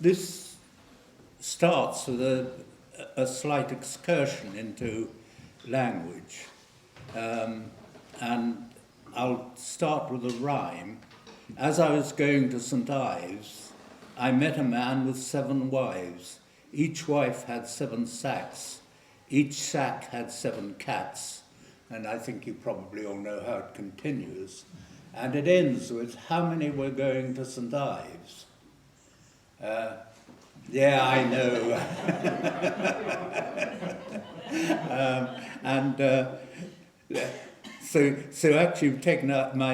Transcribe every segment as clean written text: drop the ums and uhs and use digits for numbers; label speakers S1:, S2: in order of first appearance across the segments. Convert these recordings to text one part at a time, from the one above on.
S1: this starts with a slight excursion into language. And I'll start with a rhyme. As I was going to St. Ives, I met a man with 7 wives. Each wife had 7 sacks. Each sack had 7 cats. And I think you probably all know how it continues. And it ends with, how many were going to St. Ives? Yeah, I know. So actually you've taken out my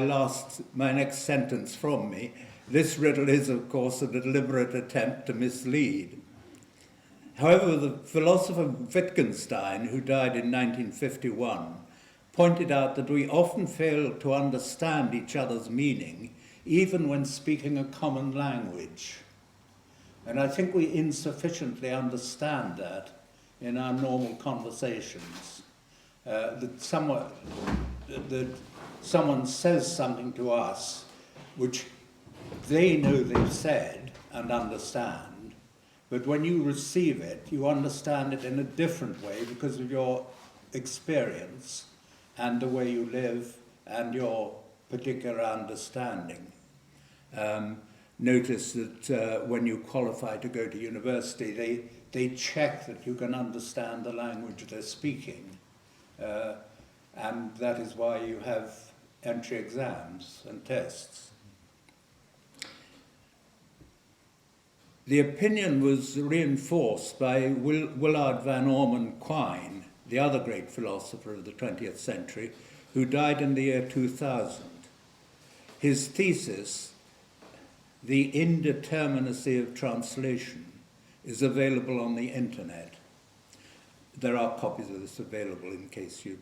S1: next sentence from me. This riddle is, of course, a deliberate attempt to mislead. However, the philosopher Wittgenstein, who died in 1951, pointed out that we often fail to understand each other's meaning, even when speaking a common language. And I think we insufficiently understand that in our normal conversations. That someone says something to us which they know they've said and understand, but when you receive it, you understand it in a different way because of your experience and the way you live and your particular understanding. Notice that when you qualify to go to university, they check that you can understand the language they're speaking. And that is why you have entry exams and tests. The opinion was reinforced by Willard Van Orman Quine, the other great philosopher of the 20th century, who died in the year 2000. His thesis, The Indeterminacy of Translation, is available on the internet. There are copies of this available in case you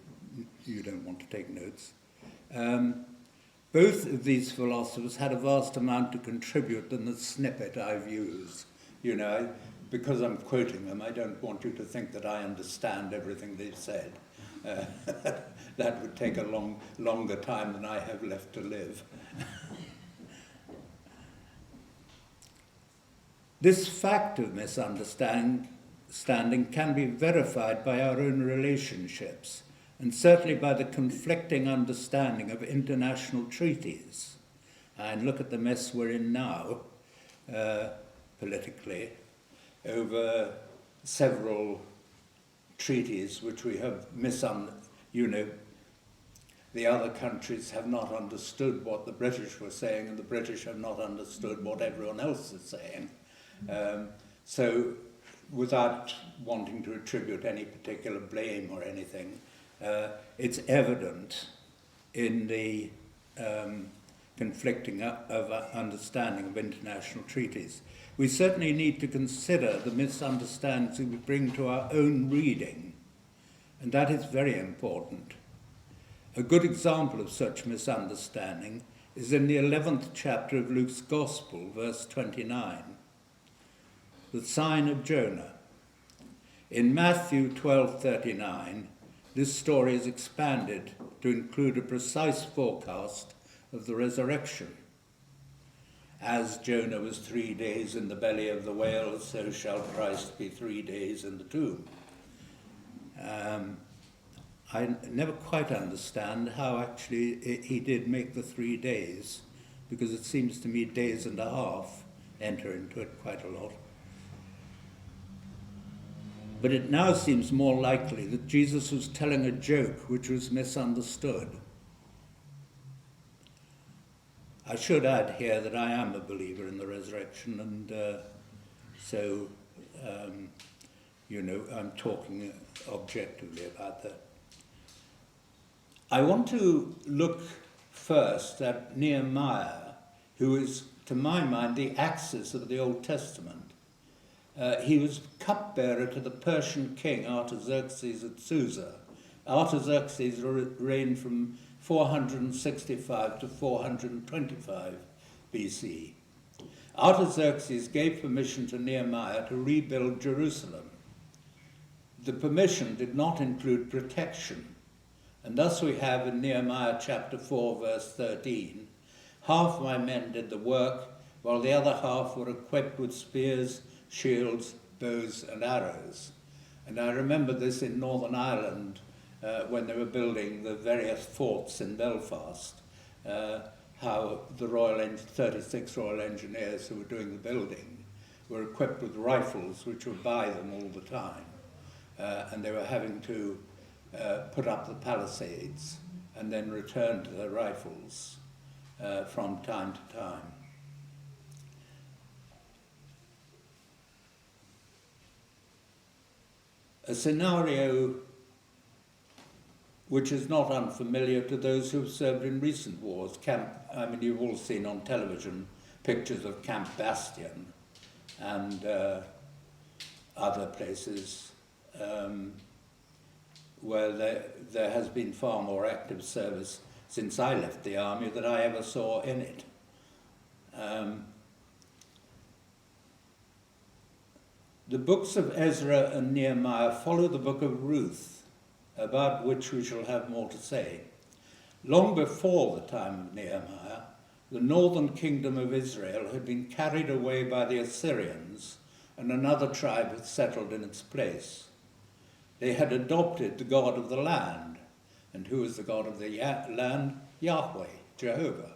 S1: don't want to take notes. Both of these philosophers had a vast amount to contribute in the snippet I've used. You know, because I'm quoting them, I don't want you to think that I understand everything they've said. That would take a longer time than I have left to live. This fact of misunderstanding can be verified by our own relationships, and certainly by the conflicting understanding of international treaties. And look at the mess we're in now, politically, over several treaties which we have the other countries have not understood what the British were saying, and the British have not understood what everyone else is saying. So, without wanting to attribute any particular blame or anything, it's evident in the conflicting of understanding of international treaties. We certainly need to consider the misunderstandings we bring to our own reading, and that is very important. A good example of such misunderstanding is in the 11th chapter of Luke's Gospel, verse 29, the sign of Jonah. In Matthew 12:39, this story is expanded to include a precise forecast of the resurrection. As Jonah was 3 days in the belly of the whale, so shall Christ be 3 days in the tomb. I never quite understand how actually he did make the 3 days, because it seems to me days and a half enter into it quite a lot. But it now seems more likely that Jesus was telling a joke which was misunderstood. I should add here that I am a believer in the resurrection, and I'm talking objectively about that. I want to look first at Nehemiah, who is, to my mind, the axis of the Old Testament. He was cupbearer to the Persian king Artaxerxes at Susa. Artaxerxes reigned from 465 to 425 BC. Artaxerxes gave permission to Nehemiah to rebuild Jerusalem. The permission did not include protection, and thus we have in Nehemiah chapter 4, verse 13, "Half my men did the work, while the other half were equipped with spears, shields, bows and arrows. And I remember this in Northern Ireland when they were building the various forts in Belfast, how the 36 Royal Engineers who were doing the building were equipped with rifles which were by them all the time. And they were having to put up the palisades and then return to their rifles from time to time. A scenario which is not unfamiliar to those who have served in recent wars. You've all seen on television pictures of Camp Bastion and other places where there has been far more active service since I left the army than I ever saw in it. The books of Ezra and Nehemiah follow the book of Ruth, about which we shall have more to say. Long before the time of Nehemiah, the northern kingdom of Israel had been carried away by the Assyrians, and another tribe had settled in its place. They had adopted the god of the land. And who is the god of the land? Yahweh, Jehovah.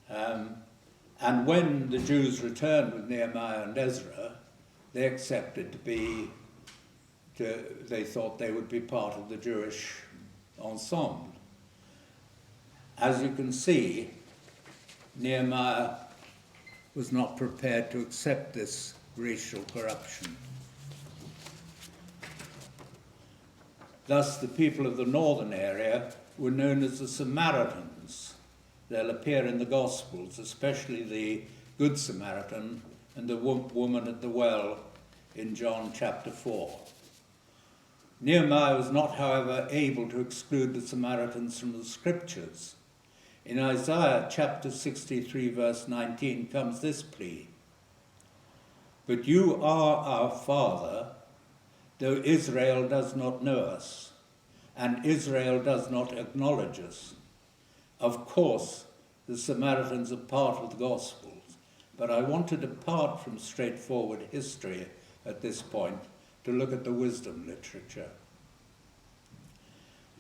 S1: And when the Jews returned with Nehemiah and Ezra, they accepted they thought they would be part of the Jewish ensemble. As you can see, Nehemiah was not prepared to accept this racial corruption. Thus, the people of the northern area were known as the Samaritans. They'll appear in the Gospels, especially the Good Samaritan and the woman at the well in John chapter 4. Nehemiah was not, however, able to exclude the Samaritans from the scriptures. In Isaiah chapter 63, verse 19, comes this plea: "But you are our Father, though Israel does not know us, and Israel does not acknowledge us." Of course, the Samaritans are part of the Gospels, but I want to depart from straightforward history at this point to look at the wisdom literature.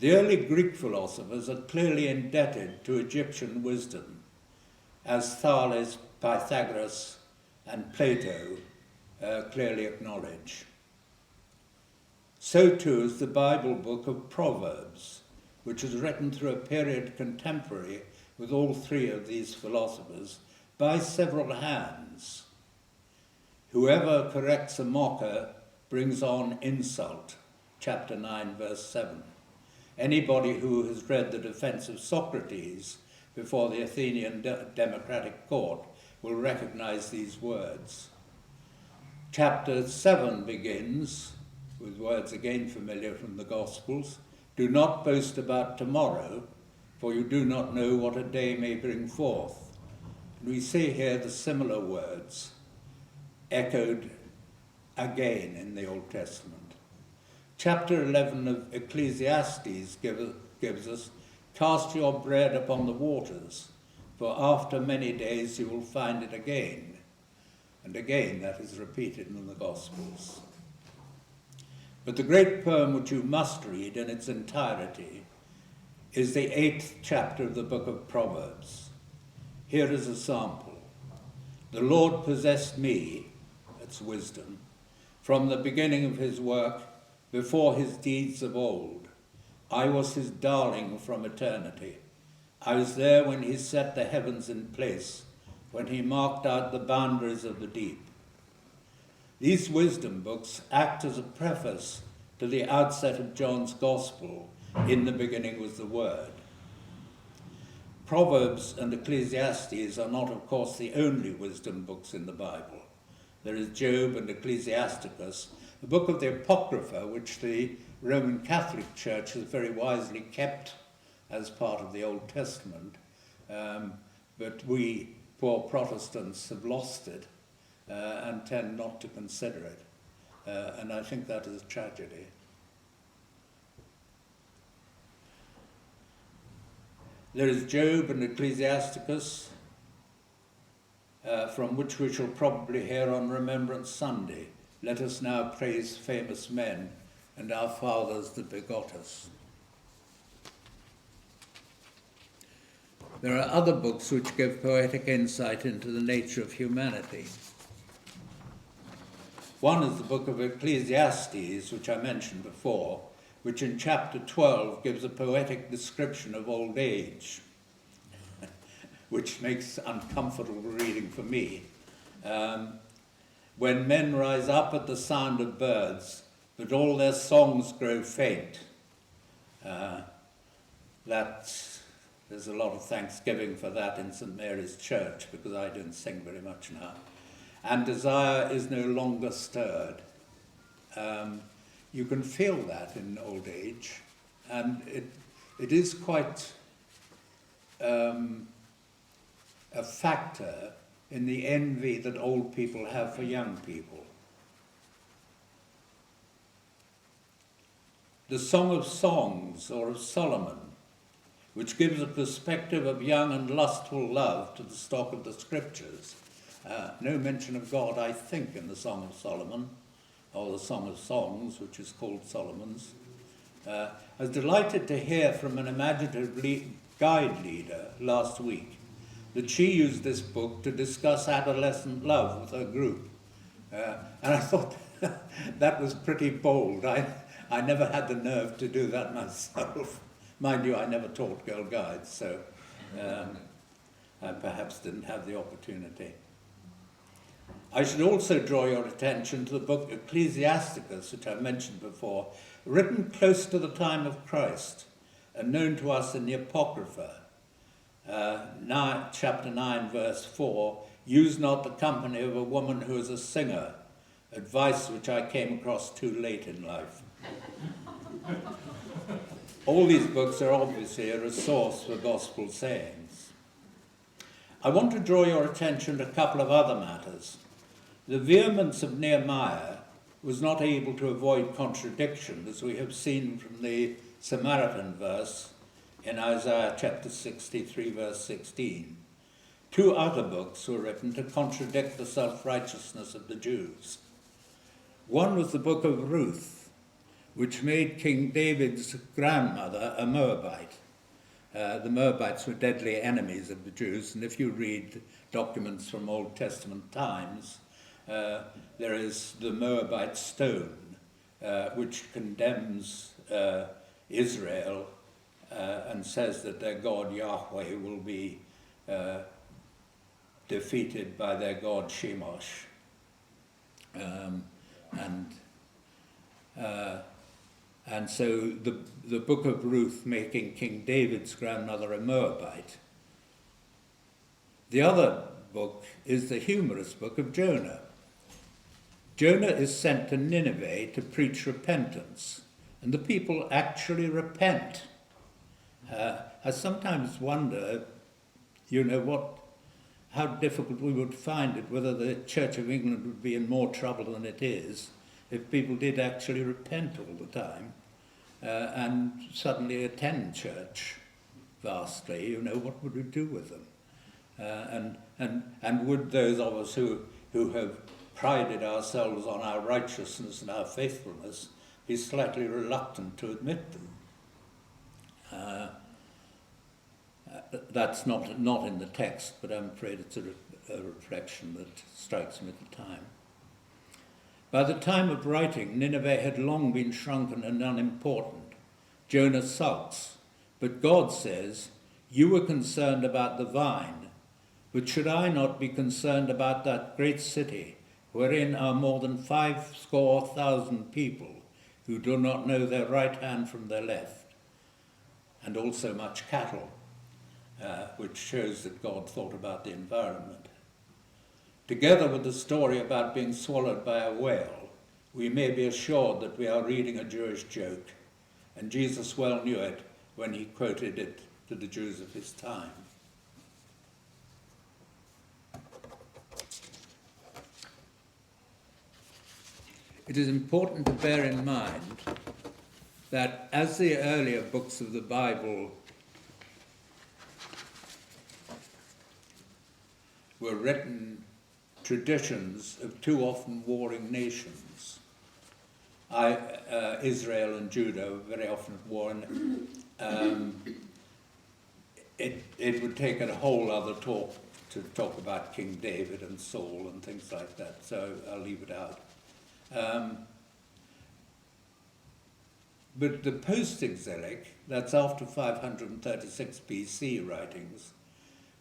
S1: The early Greek philosophers are clearly indebted to Egyptian wisdom, as Thales, Pythagoras, and Plato clearly acknowledge. So too is the Bible book of Proverbs, which is written through a period contemporary with all three of these philosophers by several hands. Whoever corrects a mocker brings on insult, chapter 9, verse 7. Anybody who has read the defense of Socrates before the Athenian democratic court will recognize these words. Chapter 7 begins with words again familiar from the Gospels: "Do not boast about tomorrow, for you do not know what a day may bring forth." And we see here the similar words echoed again in the Old Testament. Chapter 11 of Ecclesiastes gives us, "Cast your bread upon the waters, for after many days you will find it again." And again that is repeated in the Gospels. But the great poem which you must read in its entirety is the 8th chapter of the book of Proverbs. Here is a sample. "The Lord possessed me," that's wisdom, "from the beginning of his work, before his deeds of old. I was his darling from eternity. I was there when he set the heavens in place, when he marked out the boundaries of the deep." These wisdom books act as a preface to the outset of John's Gospel: "In the beginning was the Word." Proverbs and Ecclesiastes are not, of course, the only wisdom books in the Bible. There is Job and Ecclesiasticus, a book of the Apocrypha, which the Roman Catholic Church has very wisely kept as part of the Old Testament, but we poor Protestants have lost it and tend not to consider it, and I think that is a tragedy. There is Job and Ecclesiasticus, from which we shall probably hear on Remembrance Sunday. Let us now praise famous men and our fathers that begot us. There are other books which give poetic insight into the nature of humanity. One is the book of Ecclesiastes, which I mentioned before, which in chapter 12 gives a poetic description of old age, which makes uncomfortable reading for me. When men rise up at the sound of birds, but all their songs grow faint. There's a lot of thanksgiving for that in St. Mary's Church, because I don't sing very much now. And desire is no longer stirred. You can feel that in old age, and it is quite a factor in the envy that old people have for young people. The Song of Songs, or of Solomon, which gives a perspective of young and lustful love to the stock of the scriptures. No mention of God, I think, in the Song of Solomon, or the Song of Songs, which is called Solomon's. I was delighted to hear from an imaginative guide leader last week that she used this book to discuss adolescent love with her group. And I thought that was pretty bold. I never had the nerve to do that myself. Mind you, I never taught girl guides, so I perhaps didn't have the opportunity. I should also draw your attention to the book Ecclesiasticus, which I mentioned before, written close to the time of Christ and known to us in the Apocrypha. Chapter 9, verse 4, use not the company of a woman who is a singer, advice which I came across too late in life. All these books are obviously a resource for gospel sayings. I want to draw your attention to a couple of other matters. The vehemence of Nehemiah was not able to avoid contradiction, as we have seen from the Samaritan verse in Isaiah chapter 63, verse 16. Two other books were written to contradict the self-righteousness of the Jews. One was the book of Ruth, which made King David's grandmother a Moabite. The Moabites were deadly enemies of the Jews, and if you read documents from Old Testament times, there is the Moabite stone, which condemns Israel and says that their God Yahweh will be defeated by their god Shemosh. And so the book of Ruth making King David's grandmother a Moabite. The other book is the humorous book of Jonah. Jonah is sent to Nineveh to preach repentance, and the people actually repent. I sometimes wonder, how difficult we would find it, whether the Church of England would be in more trouble than it is if people did actually repent all the time and suddenly attend church vastly. What would we do with them? And would those of us who have prided ourselves on our righteousness and our faithfulness be slightly reluctant to admit them? That's not in the text, but I'm afraid it's a reflection that strikes me at the time. By the time of writing, Nineveh had long been shrunken and unimportant. Jonah sulks, but God says, "You were concerned about the vine, but should I not be concerned about that great city, wherein are more than 500,000 people who do not know their right hand from their left, and also much cattle," which shows that God thought about the environment. Together with the story about being swallowed by a whale, we may be assured that we are reading a Jewish joke, and Jesus well knew it when he quoted it to the Jews of his time. It is important to bear in mind that as the earlier books of the Bible were written traditions of two often warring nations. Israel and Judah were very often at war, and it would take a whole other talk to talk about King David and Saul and things like that, so I'll leave it out. But the post-exilic, that's after 536 BC writings,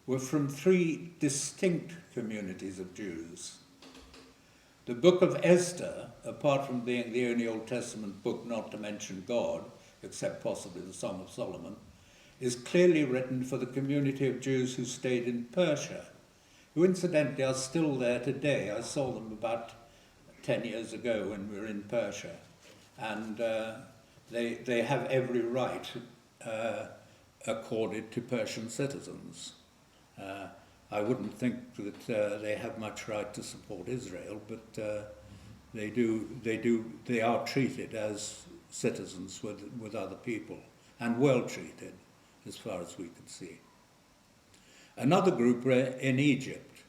S1: were from three distinct communities of Jews. The book of Esther, apart from being the only Old Testament book not to mention God, except possibly the Song of Solomon, is clearly written for the community of Jews who stayed in Persia, who incidentally are still there today. I saw them about 10 years ago when we were in Persia, and they have every right accorded to Persian citizens. I wouldn't think that they have much right to support Israel, but they are treated as citizens with other people, and well treated, as far as we could see. Another group were in Egypt,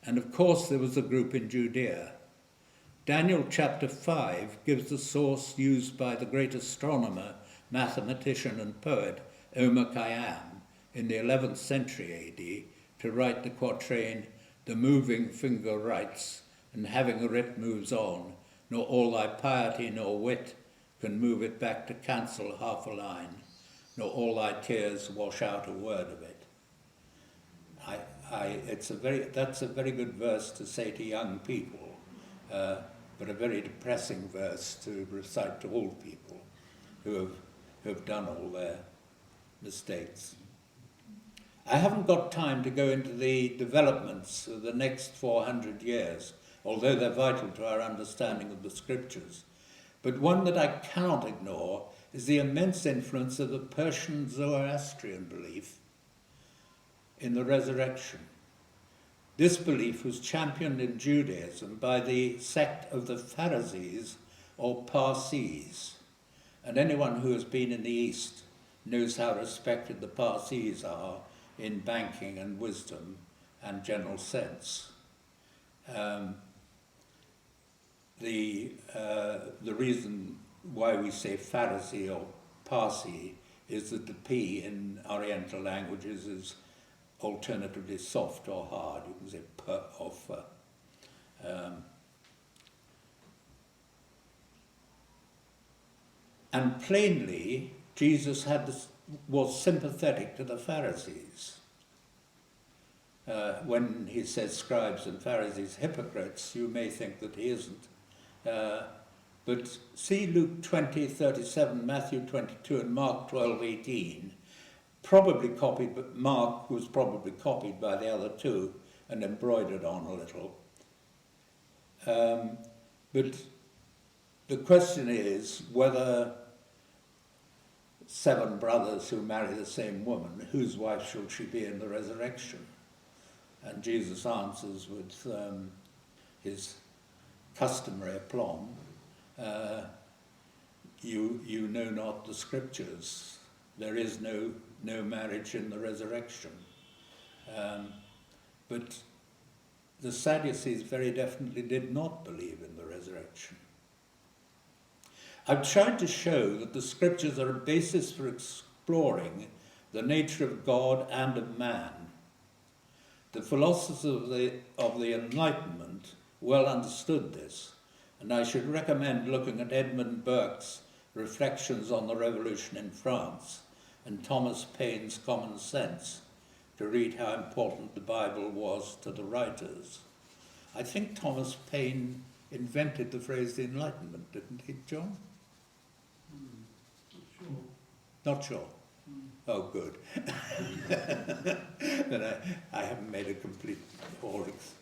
S1: and of course there was a group in Judea. Daniel chapter 5 gives the source used by the great astronomer, mathematician and poet Omar Khayyam in the 11th century AD to write the quatrain, "The moving finger writes, and having writ moves on, nor all thy piety nor wit can move it back to cancel half a line, nor all thy tears wash out a word of it." That's a very good verse to say to young people, but a very depressing verse to recite to old people who have done all their mistakes. I haven't got time to go into the developments of the next 400 years, although they're vital to our understanding of the scriptures. But one that I cannot ignore is the immense influence of the Persian Zoroastrian belief in the resurrection. This belief was championed in Judaism by the sect of the Pharisees or Parsees, and anyone who has been in the East knows how respected the Parsees are in banking and wisdom and general sense. The reason why we say Pharisee or Parsi is that the P in Oriental languages is alternatively soft or hard. You can say P or F. And plainly, Jesus was sympathetic to the Pharisees. When he says scribes and Pharisees, hypocrites, you may think that he isn't. But see Luke 20:37, Matthew 22, and Mark 12:18, probably copied, but Mark was probably copied by the other two and embroidered on a little. But the question is whether 7 brothers who marry the same woman, whose wife shall she be in the resurrection? And Jesus answers with his customary aplomb, you know not the scriptures. There is no marriage in the resurrection. But the Sadducees very definitely did not believe in the resurrection. I've tried to show that the scriptures are a basis for exploring the nature of God and of man. The philosophers of the Enlightenment well understood this, and I should recommend looking at Edmund Burke's Reflections on the Revolution in France and Thomas Paine's Common Sense to read how important the Bible was to the writers. I think Thomas Paine invented the phrase the Enlightenment, didn't he, John? Not sure. Oh, good. But I haven't made a complete orix.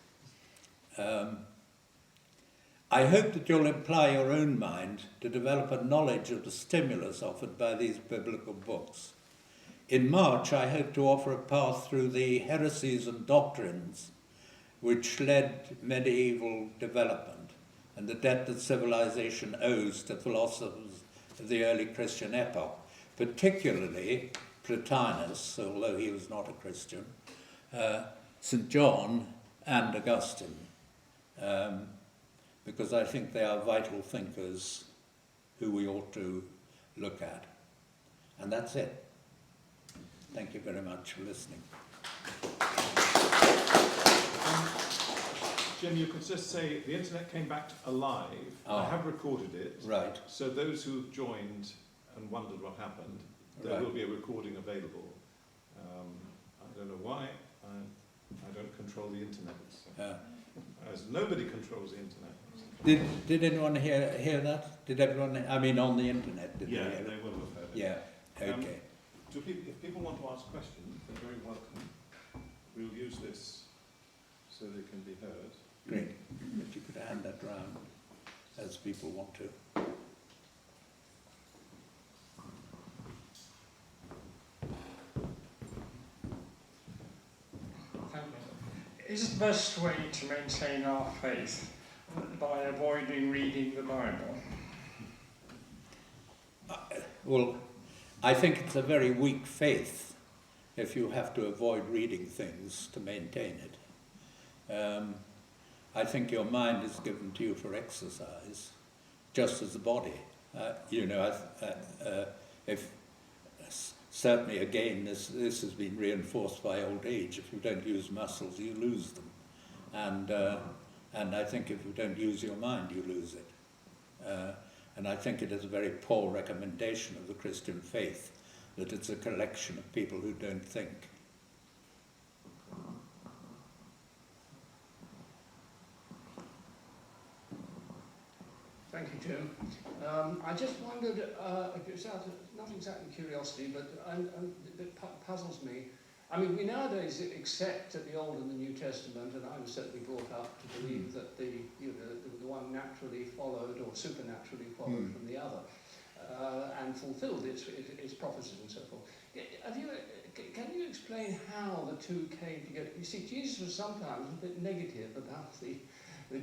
S1: I hope that you'll apply your own mind to develop a knowledge of the stimulus offered by these biblical books. In March, I hope to offer a path through the heresies and doctrines which led medieval development and the debt that civilization owes to philosophers of the early Christian epoch, particularly Plotinus, although he was not a Christian, St. John, and Augustine. because I think they are vital thinkers who we ought to look at. And that's it. Thank you very much for listening.
S2: Jim, you could just say the internet came back alive. I have recorded it.
S1: Right.
S2: So those who joined and wondered what happened, there will be a recording available. I don't know why. I don't control the internet. So. As nobody controls the internet.
S1: Did anyone hear that? Did everyone? I mean, on the internet? Did
S2: yeah,
S1: they
S2: will have heard it.
S1: Yeah. Okay.
S2: If people want to ask questions, they're very welcome. We'll use this so they can be heard.
S1: Great. If you could hand that round as people want to.
S3: Thank you. Is the best way to maintain our faith by avoiding reading the Bible?
S1: Well, I think it's a very weak faith if you have to avoid reading things to maintain it. I think your mind is given to you for exercise, just as the body. If certainly again this has been reinforced by old age. If you don't use muscles, you lose them, and I think if you don't use your mind, you lose it. And I think it is a very poor recommendation of the Christian faith that it's a collection of people who don't think.
S4: Thank you, Jim. I just wondered, it's not exactly curiosity, but it puzzles me. I mean, we nowadays accept that the Old and the New Testament, and I was certainly brought up to believe that the one naturally followed or supernaturally followed from the other, and fulfilled its prophecies and so forth. Can you explain how the two came together? You see, Jesus was sometimes a bit negative about the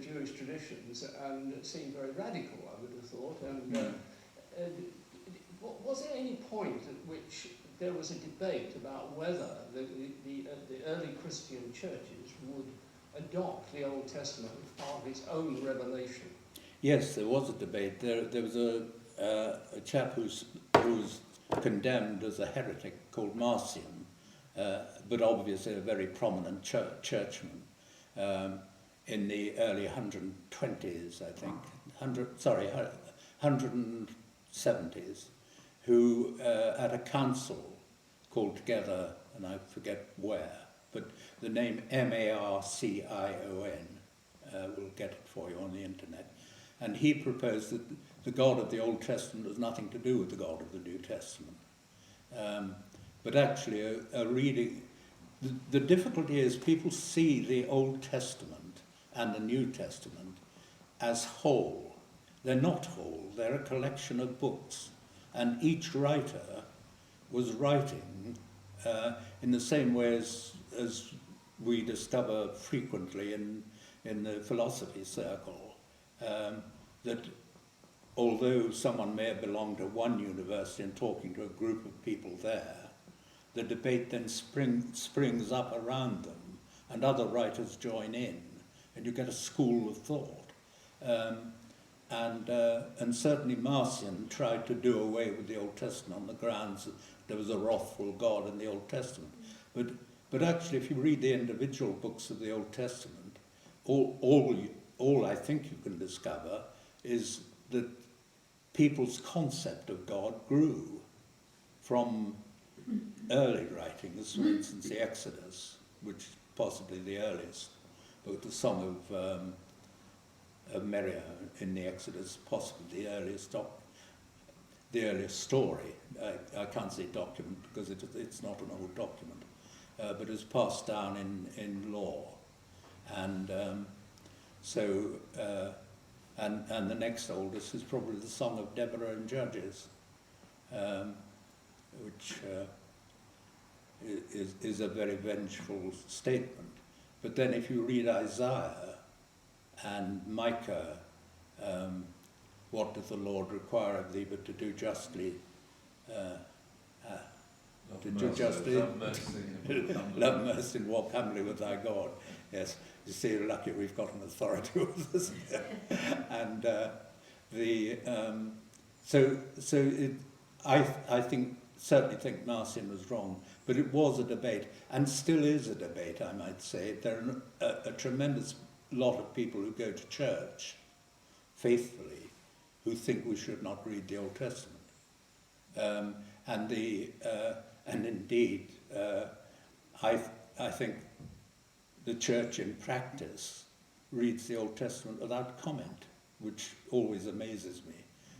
S4: Jewish traditions, and it seemed very radical, I would have thought. And was there any point at which there was a debate about whether the early Christian churches would adopt the Old Testament as part of its own revelation?
S1: Yes, there was a debate. There was a chap who was condemned as a heretic called Marcion, but obviously a very prominent churchman. In the early 120s, I think, 170s, who at a council called together, and I forget where, but the name Marcion, we'll get it for you on the internet, and he proposed that the God of the Old Testament has nothing to do with the God of the New Testament. But actually, a reading, the difficulty is people see the Old Testament and the New Testament as whole. They're not whole, they're a collection of books. And each writer was writing in the same way as we discover frequently in the philosophy circle, that although someone may have belonged to one university and talking to a group of people there, the debate then springs up around them, and other writers join in, and you get a school of thought. And certainly Marcion tried to do away with the Old Testament on the grounds that there was a wrathful God in the Old Testament. But actually, if you read the individual books of the Old Testament, all I think you can discover is that people's concept of God grew from early writings, for instance, the Exodus, which is possibly the earliest, but the Song of Miriam in the Exodus, possibly the earliest story. I can't say document because it's not an old document, but it's passed down in law, and and the next oldest is probably the Song of Deborah and Judges, which is a very vengeful statement. But then if you read Isaiah and Micah, what doth the Lord require of thee but to do justly, love mercy and walk humbly with thy God. Yes, you see, you're lucky we've got an authority with us. And I certainly think Marcion was wrong, but it was a debate, and still is a debate, I might say. There are a tremendous lot of people who go to church faithfully who think we should not read the Old Testament. And indeed, I think the church in practice reads the Old Testament without comment, which always amazes me.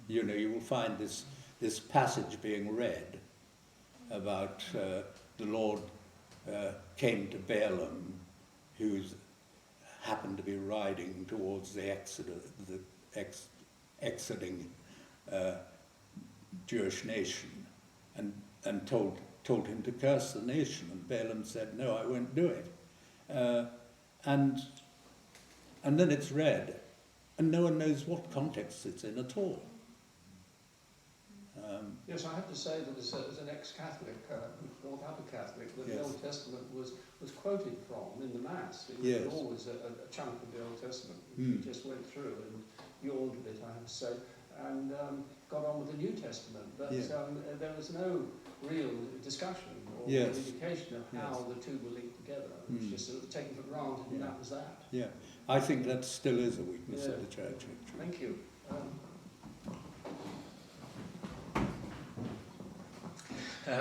S1: You know, you will find this passage being read about the Lord came to Balaam, who happened to be riding towards the exiting Jewish nation, and told him to curse the nation, and Balaam said, "No, I won't do it." And then it's read, and no one knows what context it's in at all.
S4: Yes, I have to say that as an ex-Catholic, brought up a Catholic, that
S1: Yes.
S4: the Old Testament was quoted from in the Mass. It was
S1: Yes.
S4: always a chunk of the Old Testament.
S1: Mm.
S4: We just went through and yawned a bit, I have to say, and got on with the New Testament. But
S1: Yeah.
S4: there was no real discussion or
S1: Yes.
S4: indication of how
S1: Yes.
S4: the two were linked together. It was
S1: Mm.
S4: just sort of taken for granted, and
S1: Yeah.
S4: that was that.
S1: Yeah, I think that still is a weakness
S4: Yeah.
S1: of the church, actually.
S4: Thank you.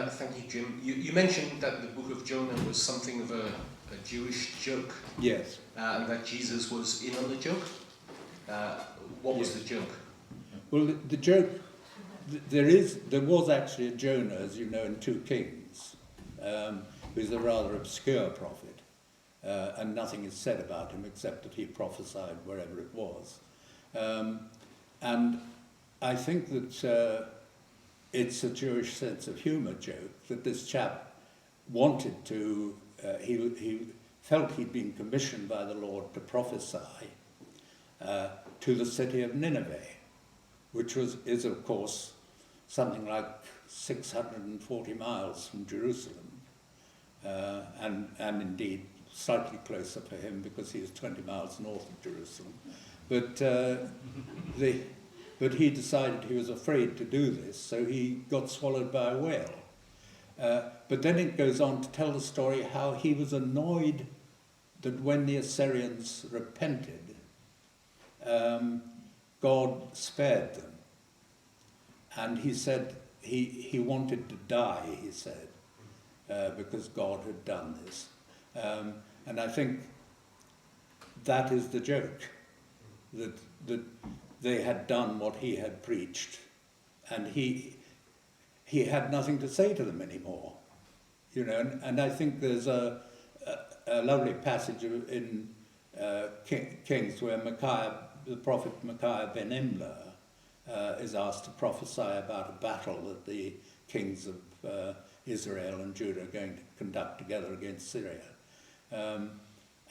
S5: Thank you, Jim. You mentioned that the book of Jonah was something of a Jewish joke,
S1: Yes.
S5: and that Jesus was in on the joke. What was
S1: Yes.
S5: the joke?
S1: Well, the joke, there was actually a Jonah, as you know, in 2 Kings, who's a rather obscure prophet, and nothing is said about him except that he prophesied wherever it was. And I think that it's a Jewish sense of humour joke that this chap wanted to, he felt he'd been commissioned by the Lord to prophesy to the city of Nineveh, which is of course something like 640 miles from Jerusalem, and indeed slightly closer for him because he is 20 miles north of Jerusalem. But he decided he was afraid to do this, so he got swallowed by a whale. But then it goes on to tell the story how he was annoyed that when the Assyrians repented, God spared them. And he said he wanted to die, he said, because God had done this. And I think that is the joke, that they had done what he had preached, and he had nothing to say to them anymore, you know. And I think there's a lovely passage in Kings where the prophet Micaiah ben Imlah is asked to prophesy about a battle that the kings of Israel and Judah are going to conduct together against Syria.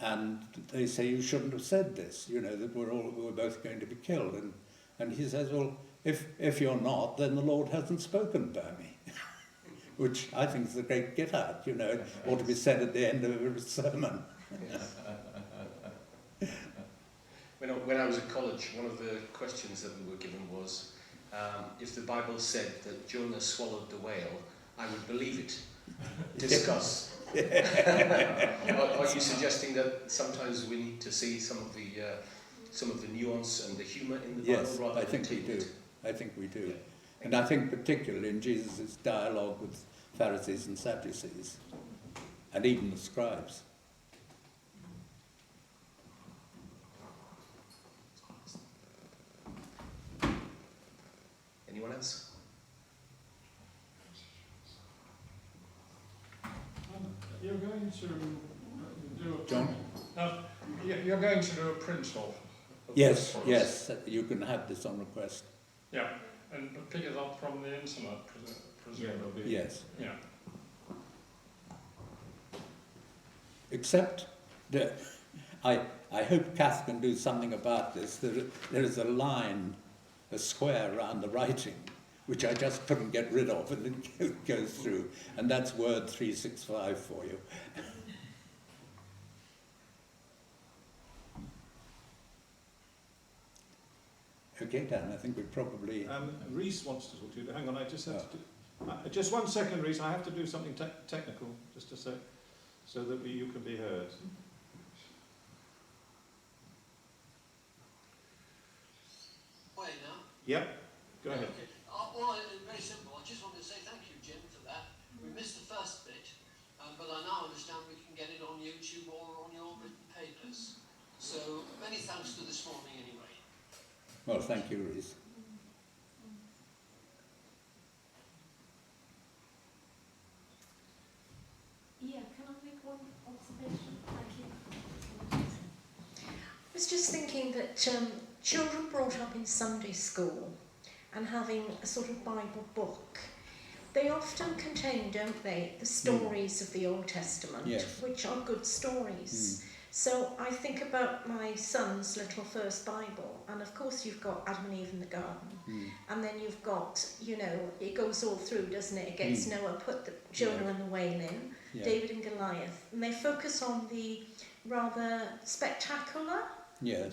S1: And they say, you shouldn't have said this, you know, that we're both going to be killed. And he says, well, if you're not, then the Lord hasn't spoken by me. Which I think is a great get-out, you know, it ought to be said at the end of every sermon.
S5: When I was at college, one of the questions that we were given was, if the Bible said that Jonah swallowed the whale, I would believe it. Discuss. Are you suggesting that sometimes we need to see some of the nuance and the humour in the Bible?
S1: Yes,
S5: rather
S1: I think
S5: than
S1: we do.
S5: it?
S1: I think we do. And I think particularly in Jesus' dialogue with Pharisees and Sadducees, and even the scribes.
S5: Anyone else?
S3: You're going to do a
S1: John?
S3: You're going to do a print of
S1: Yes,
S3: this for us.
S1: yes, you can have this on request.
S3: Yeah, and pick it up from the internet, presumably.
S1: Yes.
S3: Yeah.
S1: Except that I hope Kath can do something about this. There is a line, a square around the writing, which I just couldn't get rid of, and it goes through. And that's word 365 for you. Okay, Dan, I think we probably...
S2: Reese wants to talk to you. Hang on, I just have to do... just 1 second, Reese. I have to do something technical, just a sec, so that you can be heard.
S6: Way now.
S2: Yep, go ahead.
S6: Okay. Well, very simple. I just wanted to say thank you, Jim, for that. We missed the first bit, but I now understand we can get it on YouTube or on your written papers. So many thanks for this morning anyway.
S1: Well, thank you, Reese.
S7: Yeah, can I make one observation? Thank you. I was just thinking that children brought up in Sunday school and having a sort of Bible book, they often contain, don't they, the stories of the Old Testament,
S1: Yes.
S7: which are good stories. So I think about my son's little first Bible, and of course you've got Adam and Eve in the garden, and then you've got, you know, it goes all through, doesn't it? It gets Noah, put the Jonah and the whale in, David and Goliath, and they focus on the rather spectacular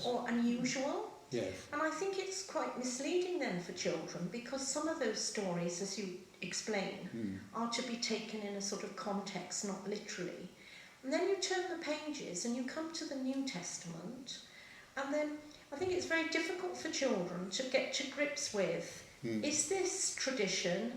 S7: or unusual.
S1: Yes.
S7: And I think it's quite misleading then for children, because some of those stories, as you explain, are to be taken in a sort of context, not literally. And then you turn the pages and you come to the New Testament, and then I think it's very difficult for children to get to grips with, is this tradition,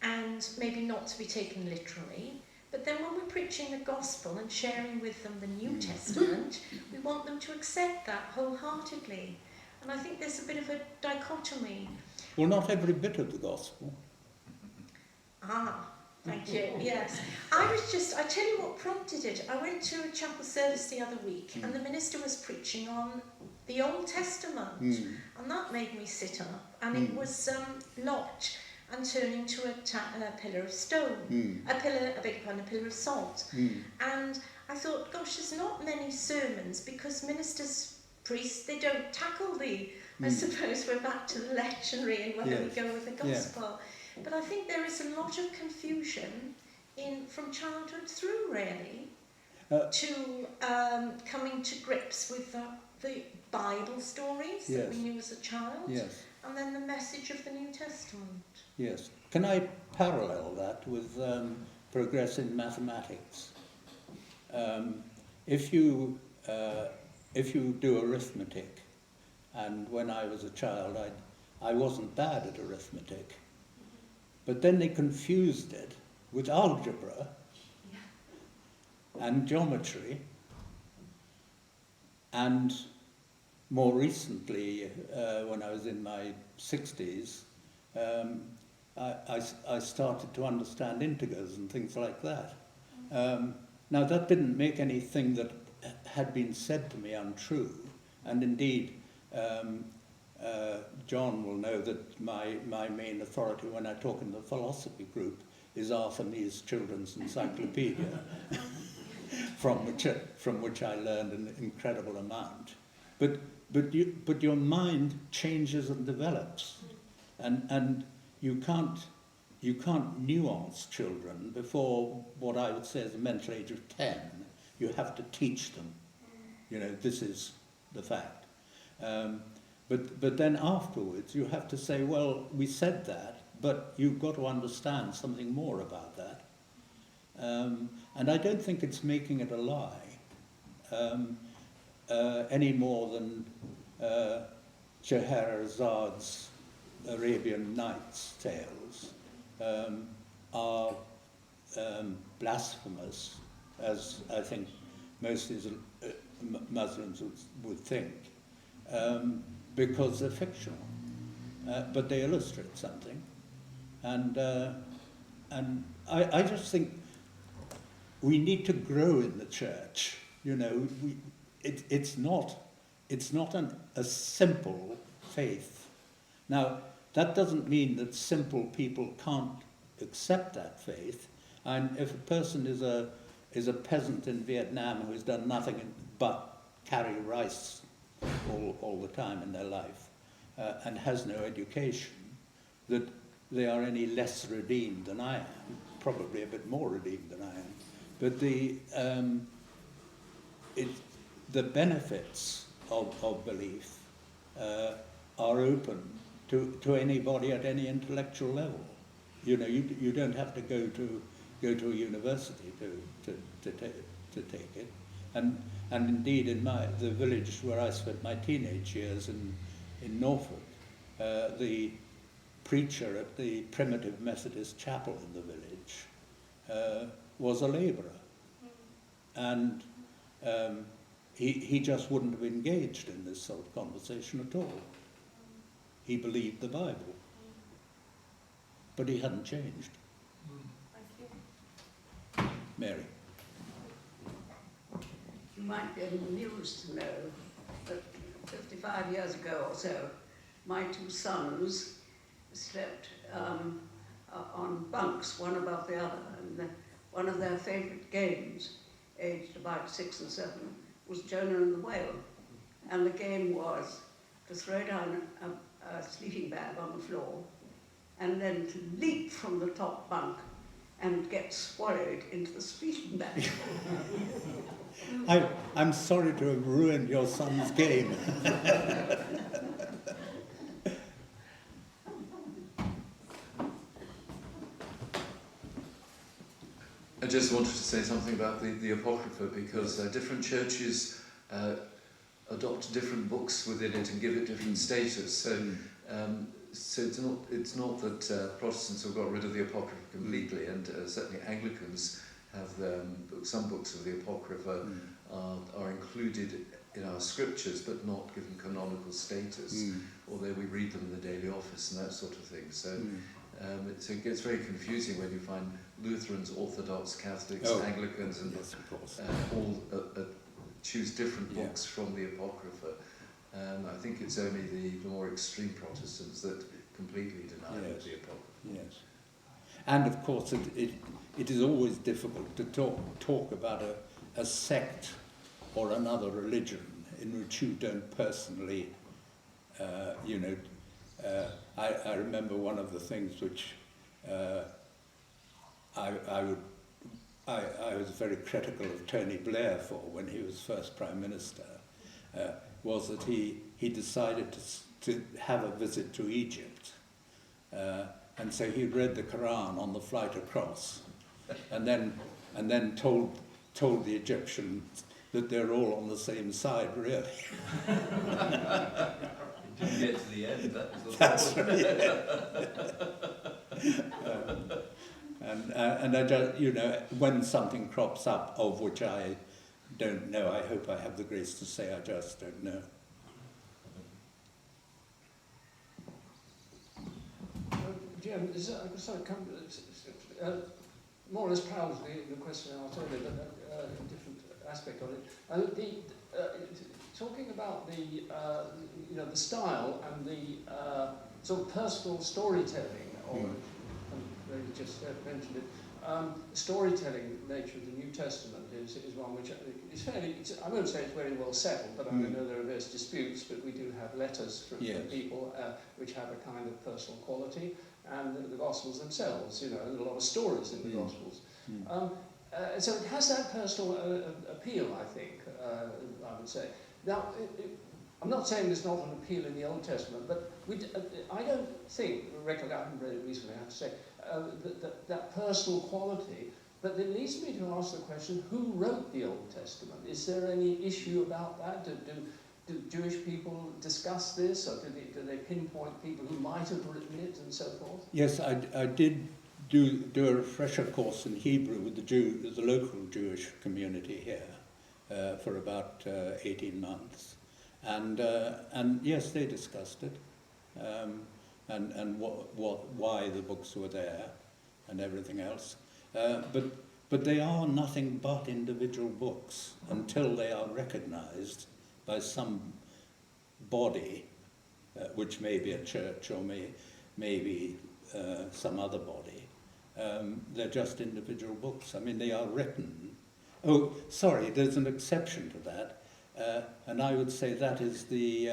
S7: and maybe not to be taken literally, but then when we're preaching the gospel and sharing with them the New Testament, we want them to accept that wholeheartedly. And I think there's a bit of a dichotomy.
S1: Well, not every bit of the gospel.
S7: Ah, thank you, yes. I tell you what prompted it. I went to a chapel service the other week and the minister was preaching on the Old Testament, and that made me sit up, and it was Lot and turning to a pillar of stone, a pillar of salt. And I thought, gosh, there's not many sermons, because ministers, priests, they don't tackle the, I suppose we're back to the lectionary and whether we go with the gospel. But I think there is a lot of confusion from childhood through, really, to coming to grips with the Bible stories that we knew as a child, and then the message of the New Testament.
S1: Yes. Can I parallel that with progressive mathematics? If you do arithmetic, and when I was a child, I wasn't bad at arithmetic, but then they confused it with algebra and geometry, and more recently, when I was in my 60s, I started to understand integers and things like that. Now, that didn't make anything that had been said to me untrue, and indeed, John will know that my main authority when I talk in the philosophy group is Arthur Nee's Children's Encyclopedia, from which I learned an incredible amount. But your mind changes and develops, and you can't nuance children before what I would say is the mental age of 10. You have to teach them. You know, this is the fact. But then afterwards you have to say, well, we said that, but you've got to understand something more about that. And I don't think it's making it a lie, any more than Scheherazad's Arabian Nights tales are blasphemous, as I think most Muslims would think, because they're fictional, but they illustrate something. And I just think we need to grow in the church. You know, it's not a simple faith. Now, that doesn't mean that simple people can't accept that faith. And if a person is a peasant in Vietnam who has done nothing but carry rice all the time in their life, and has no education, that they are any less redeemed than I am, probably a bit more redeemed than I am. But the benefits of belief are open to anybody at any intellectual level. You know, you don't have to go to a university to take it. And indeed, in the village where I spent my teenage years in Norfolk, the preacher at the primitive Methodist chapel in the village was a labourer, and he just wouldn't have engaged in this sort of conversation at all. He believed the Bible, but he hadn't changed. Mary.
S8: You might be amused to know that 55 years ago or so, my two sons slept on bunks, one above the other, and one of their favourite games, aged about 6 and 7, was Jonah and the Whale. And the game was to throw down a sleeping bag on the floor and then to leap from the top bunk and get swallowed into the sleeping bag.
S1: I'm sorry to have ruined your son's game.
S9: I just wanted to say something about the Apocrypha, because different churches adopt different books within it and give it different status. So it's not that Protestants have got rid of the Apocrypha completely, and certainly Anglicans have some books of the Apocrypha are included in our scriptures, but not given canonical status, although we read them in the daily office and that sort of thing. So it gets very confusing when you find Lutherans, Orthodox, Catholics, Anglicans, and
S1: yes, of course.
S9: all choose different books from the Apocrypha. I think it's only the more extreme Protestants that completely deny the Apocrypha.
S1: Yes. And of course, it is always difficult to talk about a sect or another religion in which you don't personally, I remember one of the things which I was very critical of Tony Blair for when he was first Prime Minister, was that he decided to have a visit to Egypt. And so he read the Quran on the flight across, and then told the Egyptians that they're all on the same side, really.
S10: You didn't get to the end, that was
S1: That's right. And I just, when something crops up of which I don't know, I hope I have the grace to say I just don't know.
S4: Jim, more or less proud of the question I asked earlier, but a different aspect of it. Talking about the style and the sort of personal storytelling, or they just mentioned it. Storytelling nature of the New Testament is one which is fairly, I won't say it's very well settled, but I know there are various disputes, but we do have letters from people which have a kind of personal quality, and the Gospels themselves, there's a lot of stories in the Gospels. So it has that personal appeal, I think, I would say. Now, I'm not saying there's not an appeal in the Old Testament, but I don't think, I haven't read it recently, I have to say, that personal quality, but it leads me to ask the question, who wrote the Old Testament? Is there any issue about that? Do Jewish people discuss this, or do they pinpoint people who might have written it and so forth?
S1: Yes, I did do a refresher course in Hebrew with the local Jewish community here for about 18 months. And yes, they discussed it, and why the books were there, and everything else. But they are nothing but individual books until they are recognised by some body, which may be a church or maybe some other body. They're just individual books. I mean, they are written. Oh, sorry, there's an exception to that. And I would say that is the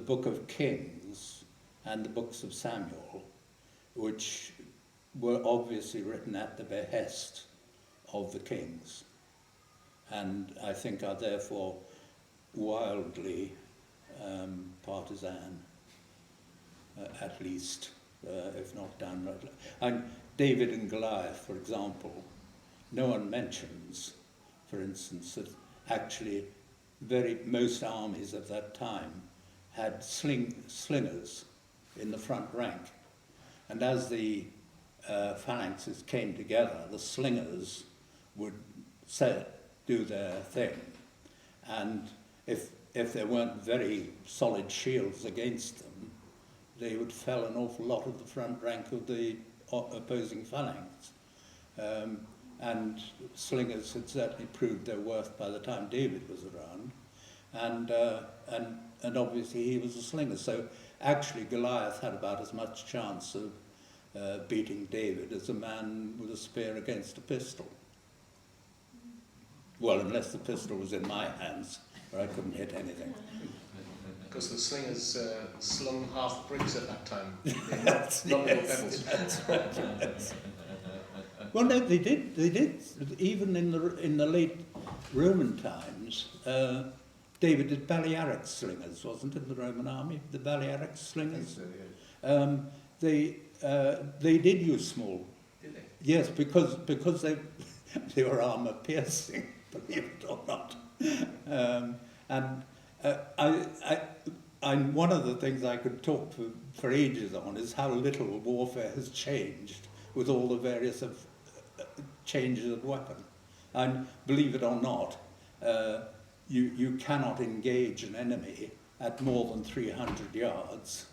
S1: Book of Kings and the books of Samuel, which were obviously written at the behest of the kings, and I think are therefore wildly part partisan, at least, if not downright. And David and Goliath, for example, no one mentions, for instance, that actually most armies of that time had slingers in the front rank. And as the phalanxes came together, the slingers would do their thing. And if there weren't very solid shields against them, they would fell an awful lot of the front rank of the opposing phalanx. And slingers had certainly proved their worth by the time David was around. And obviously he was a slinger. So actually Goliath had about as much chance of beating David as a man with a spear against a pistol. Well, unless the pistol was in my hands, where I couldn't hit anything.
S5: Because the slingers slung half bricks at that time. Not little pebbles.
S1: That's right, yes. Well, no, they did. Even in the late Roman times, David did Balearic slingers, wasn't it, in the Roman army? The Balearic slingers.
S2: So, yeah.
S1: They did use small.
S5: Did they?
S1: Yes, because they were armour piercing, believe it or not. And one of the things I could talk for ages on is how little warfare has changed with all the various changes of weapon. And believe it or not, you cannot engage an enemy at more than 300 yards,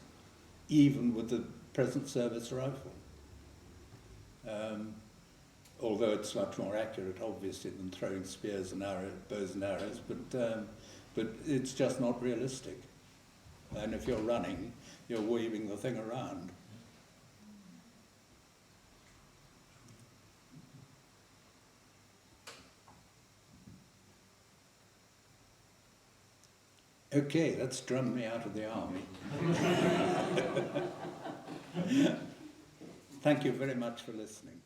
S1: even with the present service rifle. Although it's much more accurate, obviously, than throwing spears and bows and arrows, but it's just not realistic. And if you're running, you're waving the thing around. Okay, that's drummed me out of the army. Thank you very much for listening.